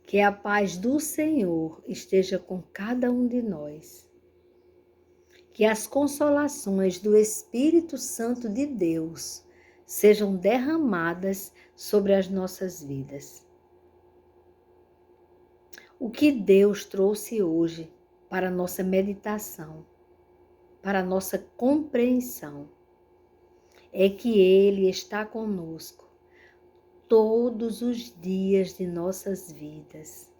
Que a paz do Senhor esteja com cada um de nós. Que as consolações do Espírito Santo de Deus sejam derramadas sobre as nossas vidas. O que Deus trouxe hoje para a nossa meditação, para a nossa compreensão, é que Ele está conosco todos os dias de nossas vidas.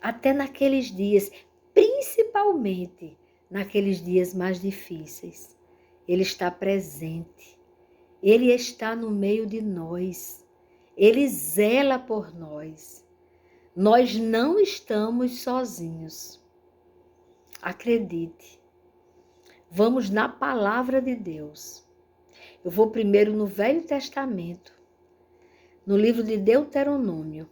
Até naqueles dias, principalmente naqueles dias mais difíceis, Ele está presente. Ele está no meio de nós. Ele zela por nós. Nós não estamos sozinhos. Acredite. Vamos na palavra de Deus. Eu vou primeiro no Velho Testamento, no livro de Deuteronômio,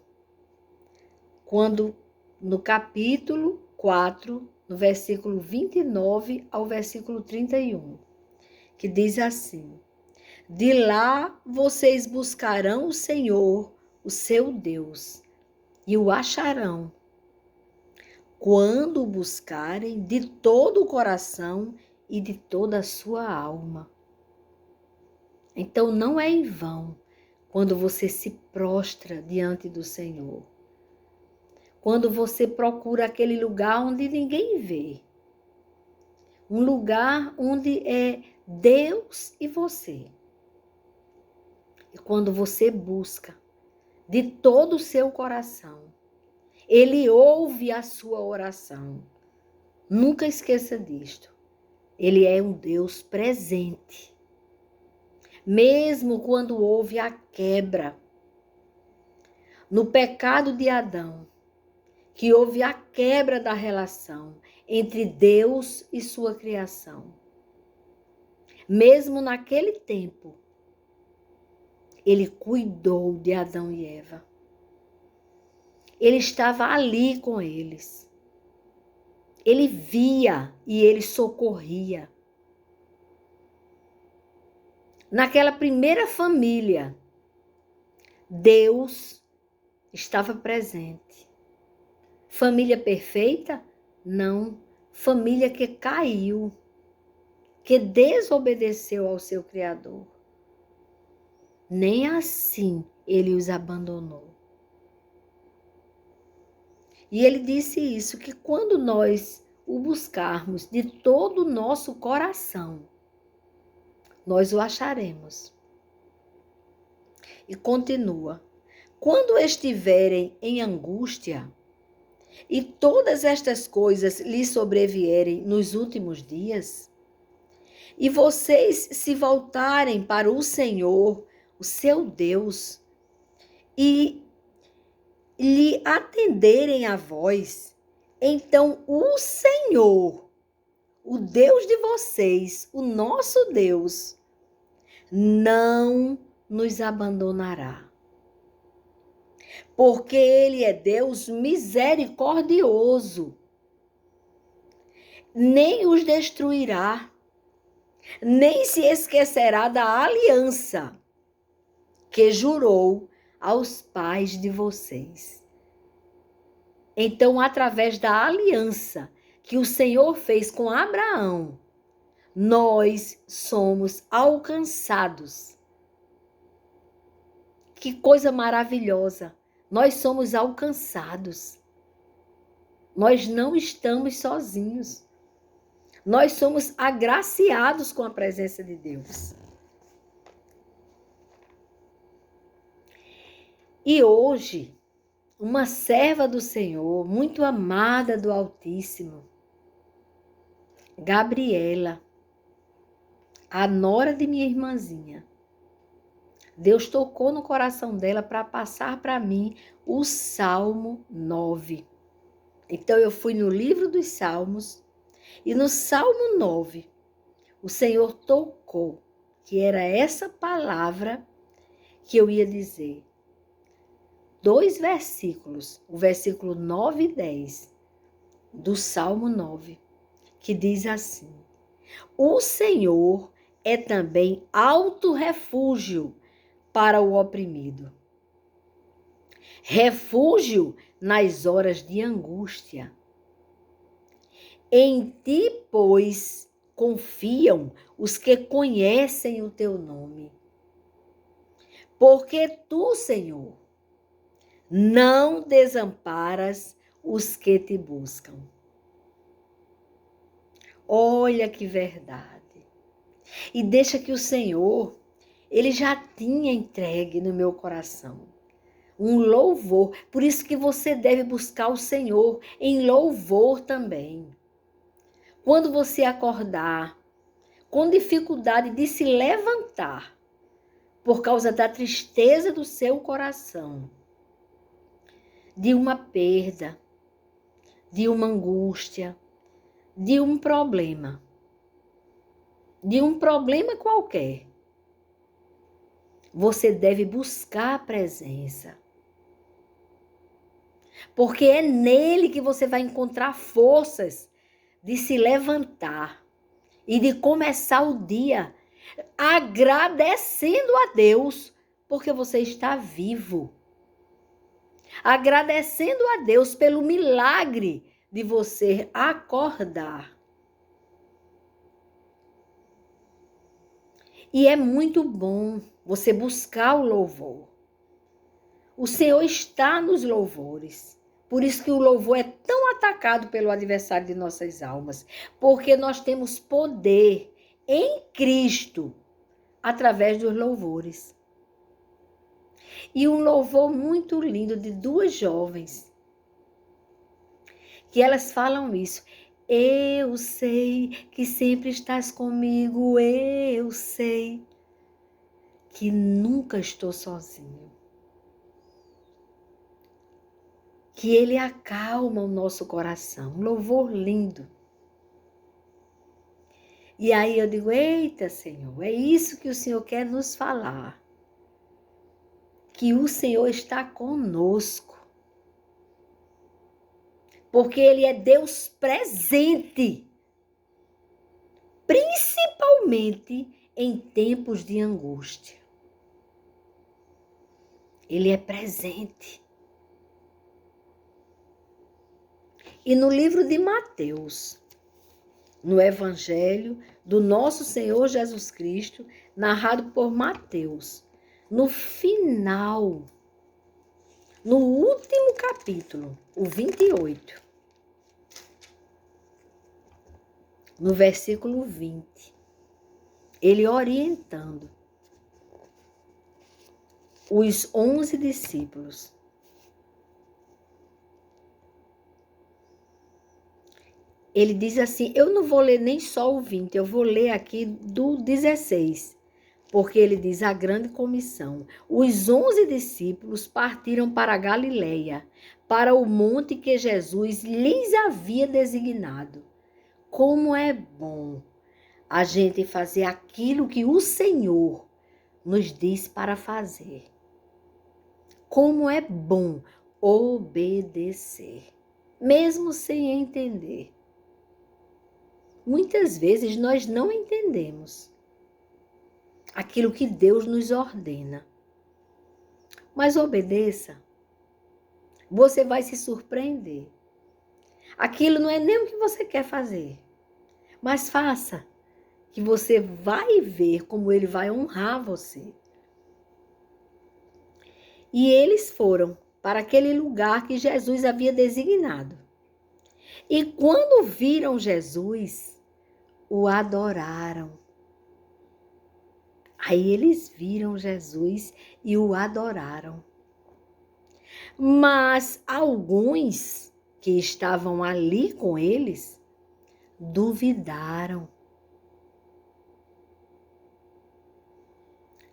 quando no capítulo 4, no versículo 29 ao versículo 31, que diz assim: De lá vocês buscarão o Senhor, o seu Deus, e o acharão, quando o buscarem de todo o coração e de toda a sua alma. Então não é em vão quando você se prostra diante do Senhor. Quando você procura aquele lugar onde ninguém vê. Um lugar onde é Deus e você. E quando você busca de todo o seu coração, Ele ouve a sua oração. Nunca esqueça disto. Ele é um Deus presente. Mesmo quando houve a quebra no pecado de Adão, que houve a quebra da relação entre Deus e sua criação. Mesmo naquele tempo, Ele cuidou de Adão e Eva. Ele estava ali com eles. Ele via e ele socorria. Naquela primeira família, Deus estava presente. Família perfeita? Não. Família que caiu, que desobedeceu ao seu Criador. Nem assim Ele os abandonou. E Ele disse isso, que quando nós o buscarmos de todo o nosso coração, nós o acharemos. E continua: quando estiverem em angústia, e todas estas coisas lhes sobrevierem nos últimos dias, e vocês se voltarem para o Senhor, o seu Deus, e lhe atenderem a voz, então o Senhor, o Deus de vocês, o nosso Deus, não nos abandonará. Porque Ele é Deus misericordioso, nem os destruirá, nem se esquecerá da aliança que jurou aos pais de vocês. Então, através da aliança que o Senhor fez com Abraão, nós somos alcançados. Que coisa maravilhosa! Nós somos alcançados. Nós não estamos sozinhos. Nós somos agraciados com a presença de Deus. E hoje, uma serva do Senhor, muito amada do Altíssimo, Gabriela, a nora de minha irmãzinha, Deus tocou no coração dela para passar para mim o Salmo 9. Então eu fui no livro dos Salmos e no Salmo 9, o Senhor tocou, que era essa palavra que eu ia dizer. 2 versículos, o versículo 9 e 10 do Salmo 9, que diz assim: O Senhor é também alto refúgio para o oprimido. refúgio nas horas de angústia. Em ti, pois, confiam os que conhecem o teu nome. Porque tu, Senhor, não desamparas os que te buscam. Olha que verdade. E deixa que o Senhor, Ele já tinha entregue no meu coração um louvor. Por isso que você deve buscar o Senhor em louvor também. Quando você acordar com dificuldade de se levantar por causa da tristeza do seu coração, de uma perda, de uma angústia, de um problema qualquer, você deve buscar a presença. Porque é nele que você vai encontrar forças de se levantar e de começar o dia agradecendo a Deus porque você está vivo. Agradecendo a Deus pelo milagre de você acordar. E é muito bom você buscar o louvor. O Senhor está nos louvores. Por isso que o louvor é tão atacado pelo adversário de nossas almas. Porque nós temos poder em Cristo através dos louvores. E um louvor muito lindo de duas jovens, que elas falam isso. Eu sei que sempre estás comigo, eu sei que nunca estou sozinho. Que Ele acalma o nosso coração. Um louvor lindo. E aí eu digo, eita, Senhor, é isso que o Senhor quer nos falar. Que o Senhor está conosco. Porque Ele é Deus presente. Principalmente em tempos de angústia. Ele é presente. E no livro de Mateus, no Evangelho do nosso Senhor Jesus Cristo, narrado por Mateus, no final, no último capítulo, o 28, no versículo 20, ele orientando os 11 discípulos. Ele diz assim, eu não vou ler nem só o 20, eu vou ler aqui do 16, porque ele diz a grande comissão. Os 11 discípulos partiram para a Galileia, para o monte que Jesus lhes havia designado. Como é bom a gente fazer aquilo que o Senhor nos diz para fazer. Como é bom obedecer, mesmo sem entender. Muitas vezes nós não entendemos aquilo que Deus nos ordena. Mas obedeça. Você vai se surpreender. Aquilo não é nem o que você quer fazer. Mas faça, que você vai ver como Ele vai honrar você. E eles foram para aquele lugar que Jesus havia designado. E quando viram Jesus, o adoraram. Aí eles viram Jesus e o adoraram. Mas alguns que estavam ali com eles duvidaram.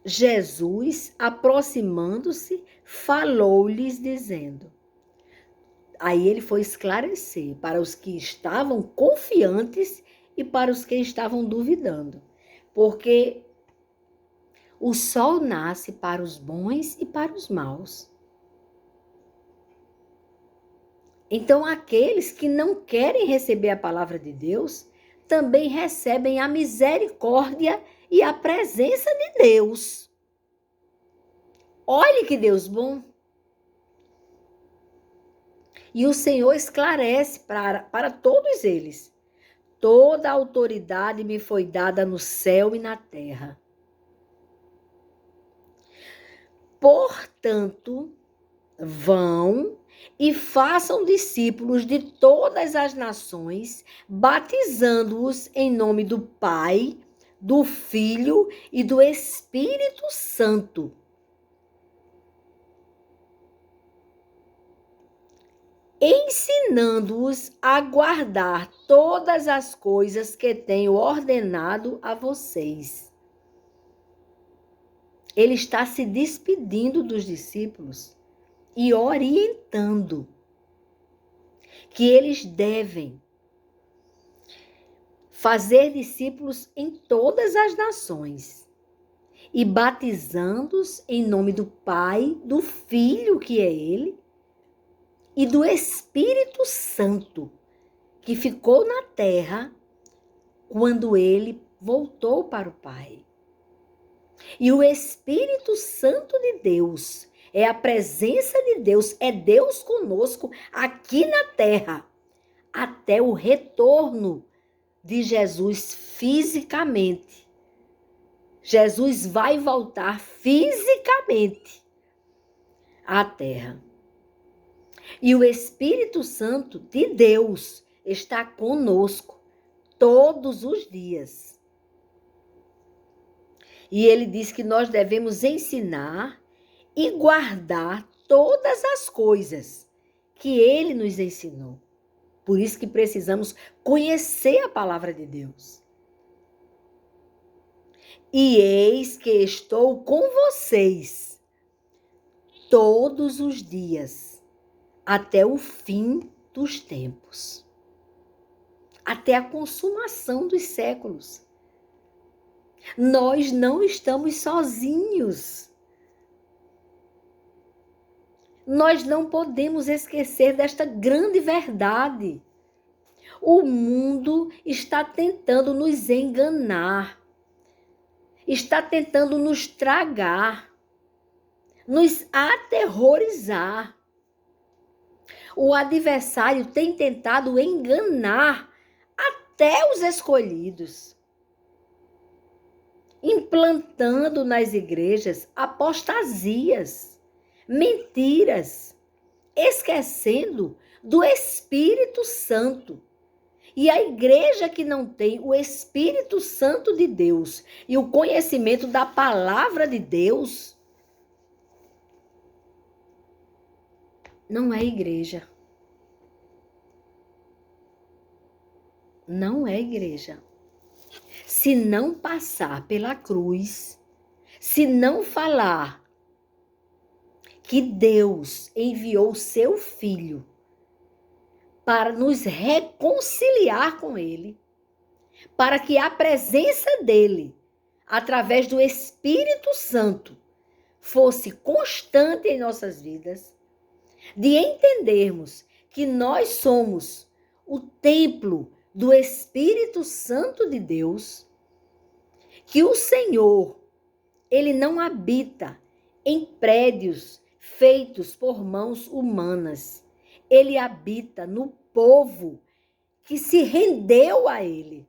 Jesus, aproximando-se, falou-lhes dizendo. Aí ele foi esclarecer para os que estavam confiantes e para os que estavam duvidando. Porque o sol nasce para os bons e para os maus. Então, aqueles que não querem receber a palavra de Deus, também recebem a misericórdia e a presença de Deus. Olhe que Deus bom. E o Senhor esclarece para todos eles: toda a autoridade me foi dada no céu e na terra. Portanto, vão e façam discípulos de todas as nações, batizando-os em nome do Pai, do Filho e do Espírito Santo. Ensinando-os a guardar todas as coisas que tenho ordenado a vocês. Ele está se despedindo dos discípulos e orientando que eles devem fazer discípulos em todas as nações e batizando-os em nome do Pai, do Filho, que é Ele, e do Espírito Santo, que ficou na terra quando Ele voltou para o Pai. E o Espírito Santo de Deus é a presença de Deus, é Deus conosco aqui na terra, até o retorno de Jesus fisicamente. Jesus vai voltar fisicamente à terra. E o Espírito Santo de Deus está conosco todos os dias. E ele diz que nós devemos ensinar e guardar todas as coisas que ele nos ensinou. Por isso que precisamos conhecer a palavra de Deus. E eis que estou com vocês todos os dias, até o fim dos tempos, até a consumação dos séculos. Nós não estamos sozinhos. Nós não podemos esquecer desta grande verdade. O mundo está tentando nos enganar, está tentando nos tragar, nos aterrorizar. O adversário tem tentado enganar até os escolhidos, implantando nas igrejas apostasias, mentiras, esquecendo do Espírito Santo. E a igreja que não tem o Espírito Santo de Deus e o conhecimento da palavra de Deus, não é igreja. Não é igreja. Se não passar pela cruz, se não falar que Deus enviou o seu Filho para nos reconciliar com Ele, para que a presença dEle, através do Espírito Santo, fosse constante em nossas vidas, de entendermos que nós somos o templo do Espírito Santo de Deus, que o Senhor, Ele não habita em prédios feitos por mãos humanas. Ele habita no povo que se rendeu a Ele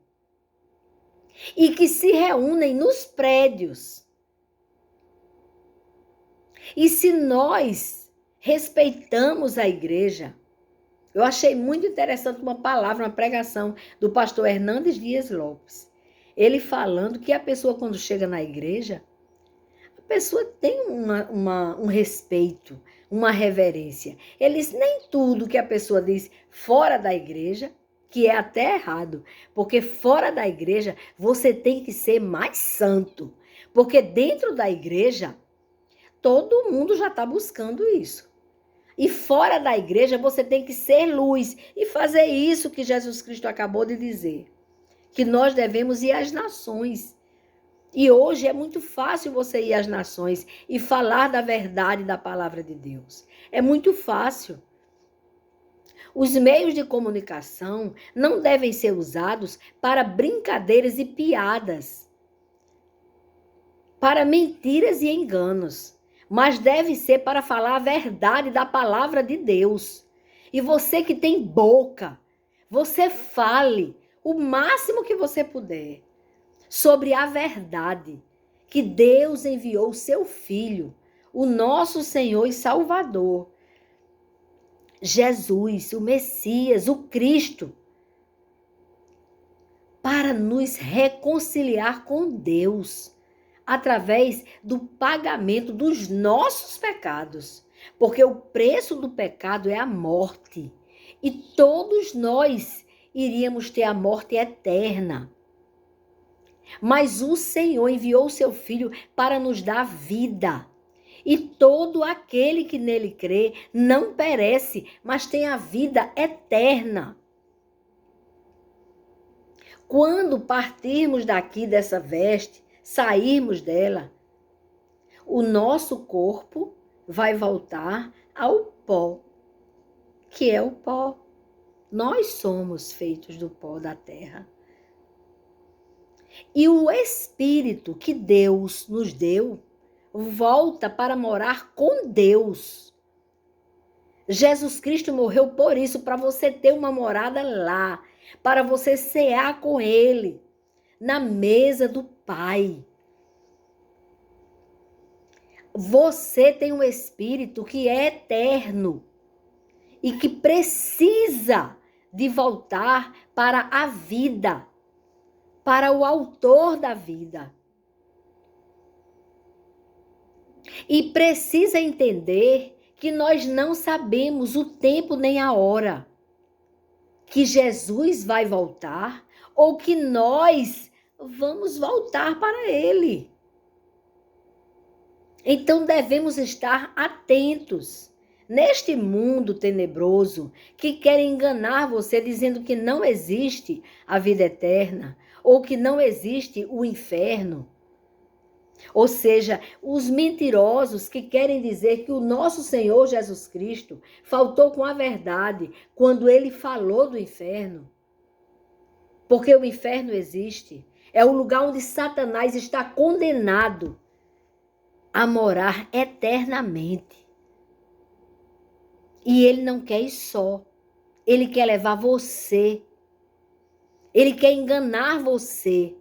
e que se reúnem nos prédios. E se nós respeitamos a igreja, eu achei muito interessante uma palavra, uma pregação do pastor Hernandes Dias Lopes. Ele falando que a pessoa, quando chega na igreja, a pessoa tem um respeito, uma reverência. Eles nem tudo que a pessoa diz fora da igreja, que é até errado, porque fora da igreja você tem que ser mais santo, porque dentro da igreja todo mundo já está buscando isso. E fora da igreja você tem que ser luz e fazer isso que Jesus Cristo acabou de dizer, que nós devemos ir às nações. E hoje é muito fácil você ir às nações e falar da verdade da palavra de Deus. É muito fácil. Os meios de comunicação não devem ser usados para brincadeiras e piadas, para mentiras e enganos, mas deve ser para falar a verdade da palavra de Deus. E você que tem boca, você fale o máximo que você puder sobre a verdade que Deus enviou o seu Filho, o nosso Senhor e Salvador, Jesus, o Messias, o Cristo, para nos reconciliar com Deus, através do pagamento dos nossos pecados. Porque o preço do pecado é a morte. E todos nós iríamos ter a morte eterna. Mas o Senhor enviou o seu Filho para nos dar vida. E todo aquele que nele crê não perece, mas tem a vida eterna. Quando partirmos daqui dessa veste, sairmos dela, o nosso corpo vai voltar ao pó, que é o pó. Nós somos feitos do pó da terra. E o Espírito que Deus nos deu volta para morar com Deus. Jesus Cristo morreu por isso, para você ter uma morada lá, para você cear com Ele, na mesa do Pai. Você tem um Espírito que é eterno e que precisa de voltar para a vida, para o autor da vida. E precisa entender que nós não sabemos o tempo nem a hora que Jesus vai voltar ou que nós vamos voltar para Ele. Então devemos estar atentos neste mundo tenebroso que quer enganar você dizendo que não existe a vida eterna ou que não existe o inferno. Ou seja, os mentirosos que querem dizer que o nosso Senhor Jesus Cristo faltou com a verdade quando ele falou do inferno. Porque o inferno existe. É o lugar onde Satanás está condenado a morar eternamente. E ele não quer ir só. Ele quer levar você. Ele quer enganar você.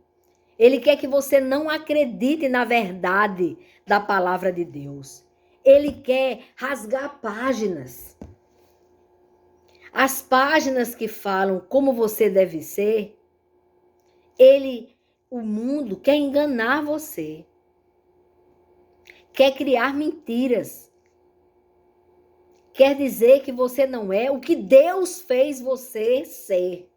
Ele quer que você não acredite na verdade da palavra de Deus. Ele quer rasgar páginas. As páginas que falam como você deve ser, o mundo quer enganar você. Quer criar mentiras. Quer dizer que você não é o que Deus fez você ser.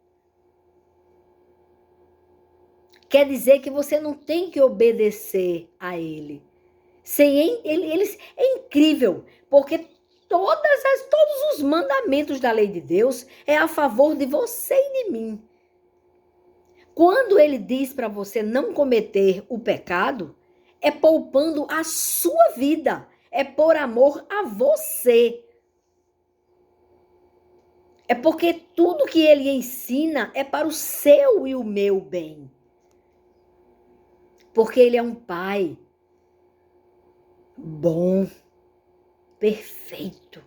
Quer dizer que você não tem que obedecer a Ele. É incrível, porque todos os mandamentos da lei de Deus é a favor de você e de mim. Quando Ele diz para você não cometer o pecado, é poupando a sua vida, é por amor a você. É porque tudo que Ele ensina é para o seu e o meu bem. Porque Ele é um Pai bom, perfeito.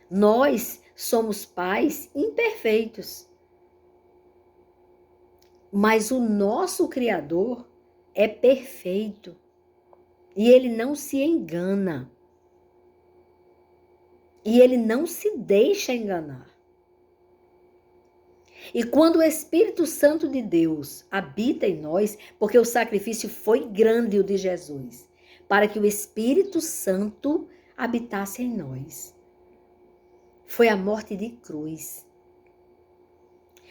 Nós somos pais imperfeitos. Mas o nosso Criador é perfeito. E Ele não se engana. E Ele não se deixa enganar. E quando o Espírito Santo de Deus habita em nós, porque o sacrifício foi grande o de Jesus, para que o Espírito Santo habitasse em nós. Foi a morte de cruz.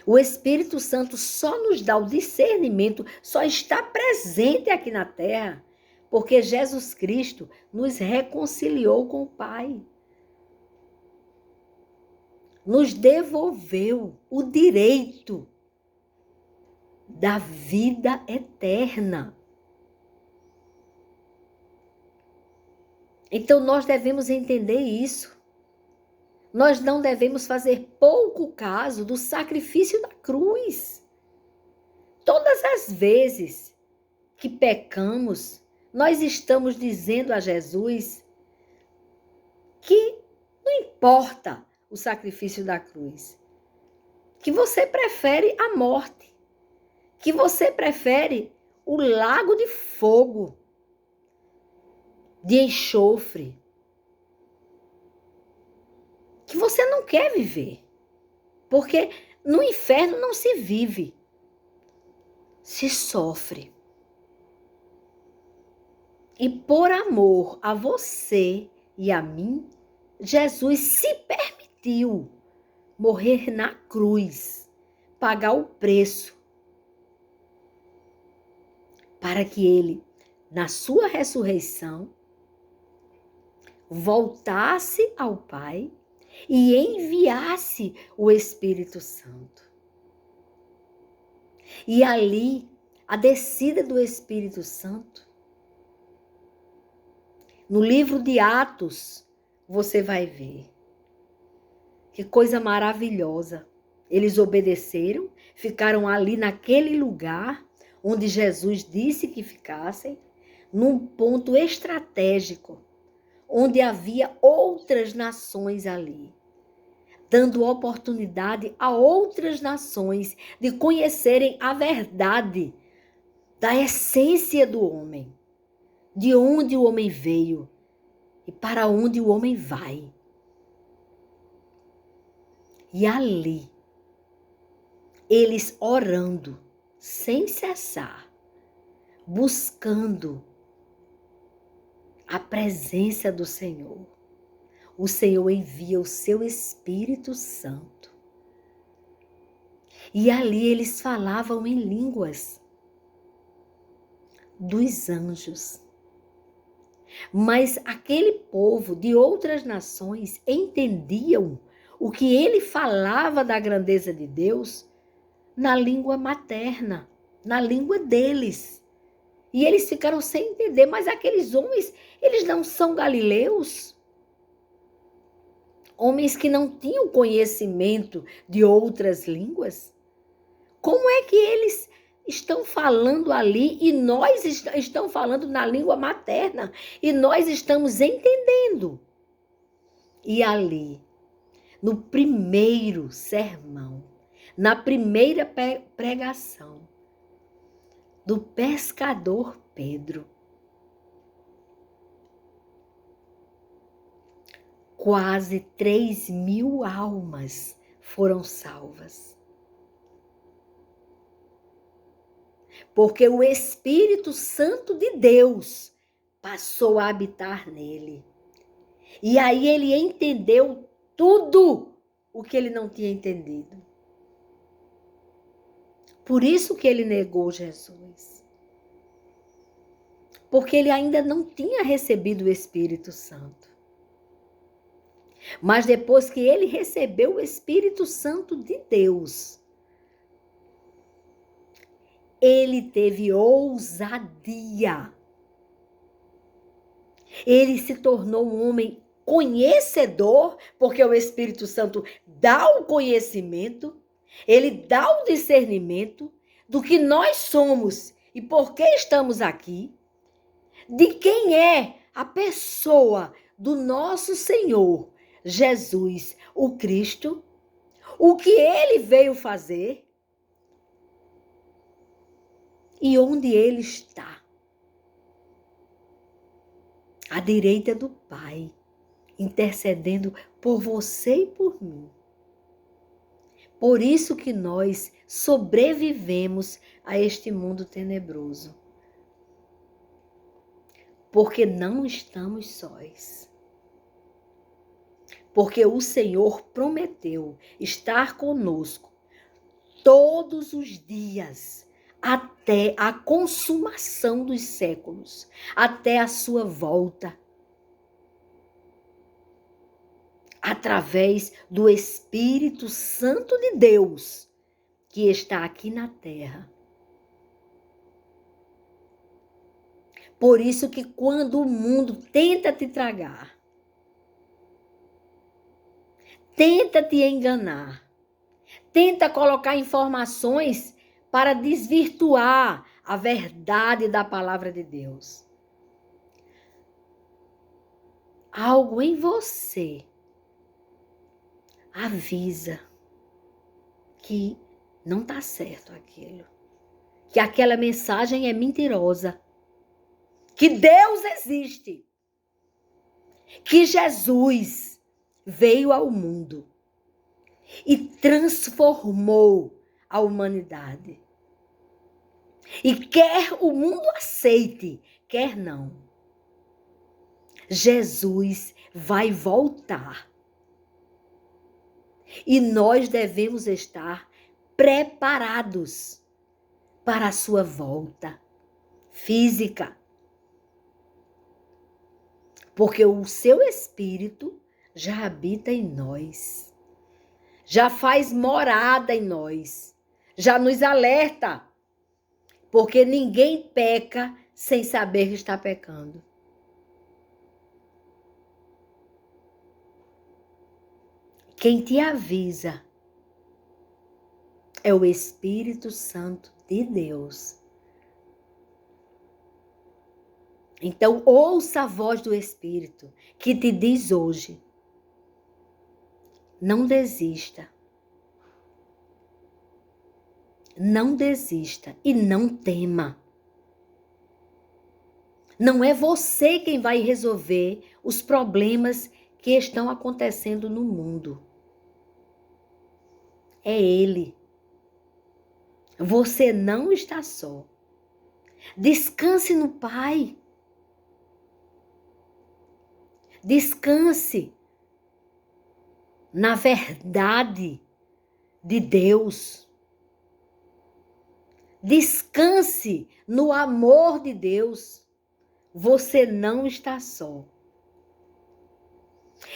O Espírito Santo só nos dá o discernimento, só está presente aqui na terra, porque Jesus Cristo nos reconciliou com o Pai. Nos devolveu o direito da vida eterna. Então nós devemos entender isso. Nós não devemos fazer pouco caso do sacrifício da cruz. Todas as vezes que pecamos, nós estamos dizendo a Jesus que não importa o sacrifício da cruz. Que você prefere a morte. Que você prefere o lago de fogo, de enxofre. Que você não quer viver. Porque no inferno não se vive, se sofre. E por amor a você e a mim, Jesus se permitiu morrer na cruz, pagar o preço, para que ele, na sua ressurreição, voltasse ao Pai e enviasse o Espírito Santo. E ali, a descida do Espírito Santo, no livro de Atos, você vai ver. Que coisa maravilhosa. Eles obedeceram, ficaram ali naquele lugar onde Jesus disse que ficassem, num ponto estratégico, onde havia outras nações ali, dando oportunidade a outras nações de conhecerem a verdade da essência do homem, de onde o homem veio e para onde o homem vai. E ali, eles orando sem cessar, buscando a presença do Senhor. O Senhor envia o seu Espírito Santo. E ali eles falavam em línguas dos anjos. Mas aquele povo de outras nações entendiam o que ele falava da grandeza de Deus na língua materna, na língua deles. E eles ficaram sem entender, mas aqueles homens, eles não são galileus? Homens que não tinham conhecimento de outras línguas? Como é que eles estão falando ali e nós estamos falando na língua materna e nós estamos entendendo? E ali, no primeiro sermão, na primeira pregação do pescador Pedro, quase 3.000 almas foram salvas. Porque o Espírito Santo de Deus passou a habitar nele. E aí ele entendeu tudo o que ele não tinha entendido. Por isso que ele negou Jesus. Porque ele ainda não tinha recebido o Espírito Santo. Mas depois que ele recebeu o Espírito Santo de Deus, ele teve ousadia. Ele se tornou um homem conhecedor, porque o Espírito Santo dá o conhecimento, ele dá o discernimento do que nós somos e por que estamos aqui, de quem é a pessoa do nosso Senhor Jesus, o Cristo, o que ele veio fazer e onde ele está. À direita do Pai, intercedendo por você e por mim. Por isso que nós sobrevivemos a este mundo tenebroso. Porque não estamos sós. Porque o Senhor prometeu estar conosco todos os dias, até a consumação dos séculos, até a sua volta. Através do Espírito Santo de Deus, que está aqui na terra. Por isso que quando o mundo tenta te tragar, tenta te enganar, tenta colocar informações para desvirtuar a verdade da palavra de Deus. Algo em você avisa que não está certo aquilo, que aquela mensagem é mentirosa, que Deus existe, que Jesus veio ao mundo e transformou a humanidade. E quer o mundo aceite, quer não, Jesus vai voltar. E nós devemos estar preparados para a sua volta física. Porque o seu Espírito já habita em nós, já faz morada em nós, já nos alerta. Porque ninguém peca sem saber que está pecando. Quem te avisa é o Espírito Santo de Deus. Então, ouça a voz do Espírito que te diz hoje: não desista. Não desista e não tema. Não é você quem vai resolver os problemas que estão acontecendo no mundo. É Ele. Você não está só. Descanse no Pai. Descanse na verdade de Deus. Descanse no amor de Deus. Você não está só.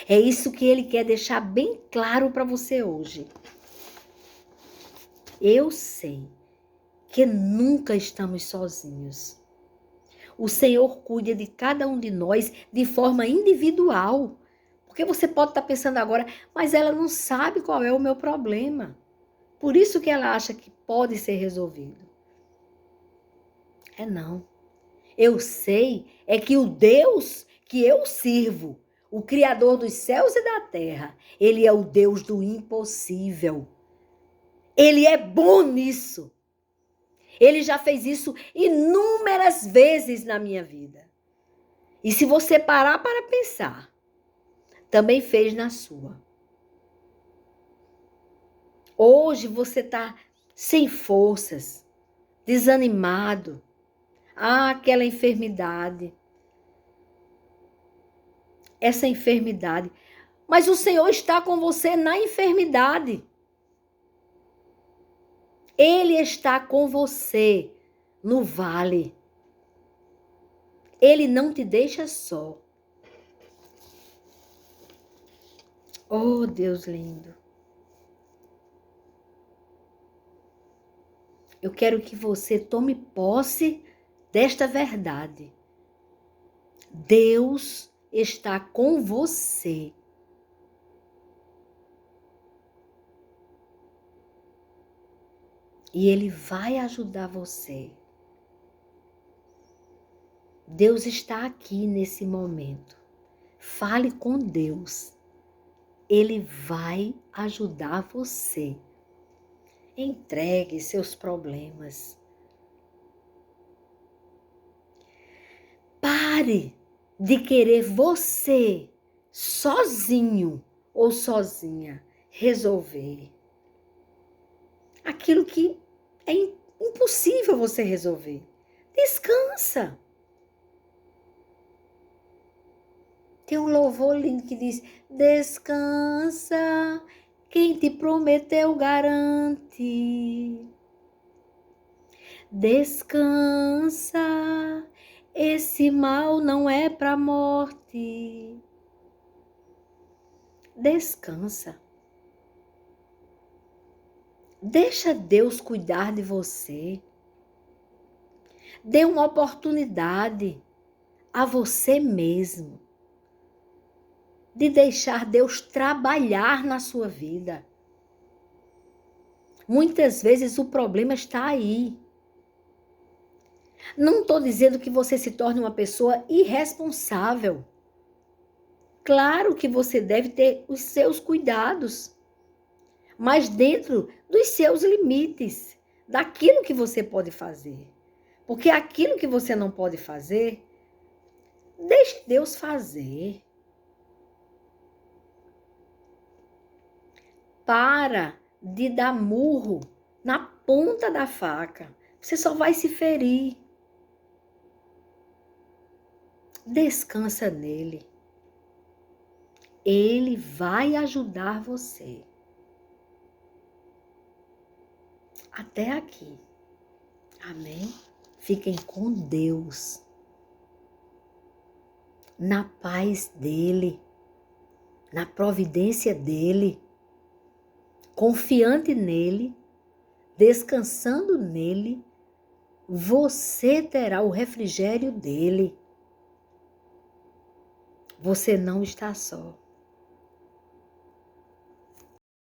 É isso que Ele quer deixar bem claro para você hoje. Eu sei que nunca estamos sozinhos. O Senhor cuida de cada um de nós de forma individual. Porque você pode estar pensando agora, mas ela não sabe qual é o meu problema. Por isso que ela acha que pode ser resolvido. É não. Eu sei é que o Deus que eu sirvo, o Criador dos céus e da terra, Ele é o Deus do impossível. Ele é bom nisso. Ele já fez isso inúmeras vezes na minha vida. E se você parar para pensar, também fez na sua. Hoje você está sem forças, desanimado. Aquela enfermidade. Essa enfermidade. Mas o Senhor está com você na enfermidade. Ele está com você no vale. Ele não te deixa só. Oh, Deus lindo. Eu quero que você tome posse desta verdade. Deus está com você. E Ele vai ajudar você. Deus está aqui nesse momento. Fale com Deus. Ele vai ajudar você. Entregue seus problemas. Pare de querer você, sozinho ou sozinha, resolver aquilo que é impossível você resolver. Descansa. Tem um louvor lindo que diz: descansa, quem te prometeu garante. Descansa, esse mal não é para a morte. Descansa. Deixa Deus cuidar de você. Dê uma oportunidade a você mesmo de deixar Deus trabalhar na sua vida. Muitas vezes o problema está aí. Não estou dizendo que você se torne uma pessoa irresponsável. Claro que você deve ter os seus cuidados. mas dentro dos seus limites, daquilo que você pode fazer. Porque aquilo que você não pode fazer, deixe Deus fazer. Para de dar murro na ponta da faca. Você só vai se ferir. Descansa nele. Ele vai ajudar você. Até aqui. Amém? Fiquem com Deus. Na paz dele. Na providência dele. Confiante nele. Descansando nele. Você terá o refrigério dele. Você não está só.